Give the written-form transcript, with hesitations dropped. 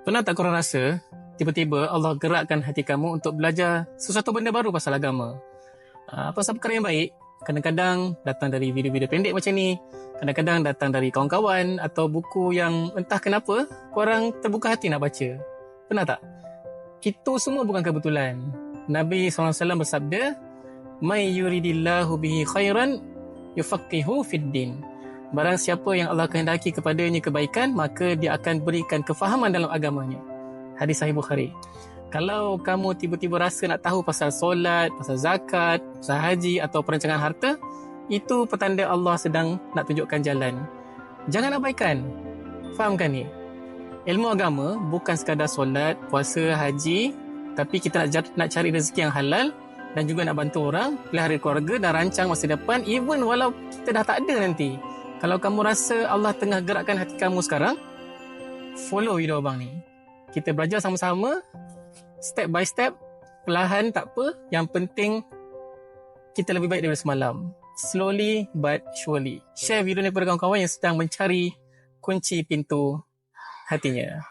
Pernah tak korang rasa tiba-tiba Allah gerakkan hati kamu untuk belajar sesuatu benda baru pasal agama? Pasal perkara yang baik, kadang-kadang datang dari video-video pendek macam ni, kadang-kadang datang dari kawan-kawan atau buku yang entah kenapa korang terbuka hati nak baca. Pernah tak? Itu semua bukan kebetulan. Nabi SAW bersabda, "May yuridillahu bihi khairan yufaqihu fid din." Barang siapa yang Allah kehendaki kepadanya kebaikan, maka dia akan berikan kefahaman dalam agamanya. Hadis Sahih Bukhari. Kalau kamu tiba-tiba rasa nak tahu pasal solat, pasal zakat, pasal haji atau perancangan harta, itu petanda Allah sedang nak tunjukkan jalan. Jangan abaikan. Fahamkan ni? Ilmu agama bukan sekadar solat, puasa, haji, tapi kita nak cari rezeki yang halal dan juga nak bantu orang, pelihara keluarga dan rancang masa depan, even walau kita dah tak ada nanti. Kalau kamu rasa Allah tengah gerakkan hati kamu sekarang, follow video abang ni. Kita belajar sama-sama, step by step, perlahan tak apa. Yang penting, kita lebih baik daripada semalam. Slowly but surely. Share video ni kepada kawan-kawan yang sedang mencari kunci pintu hatinya.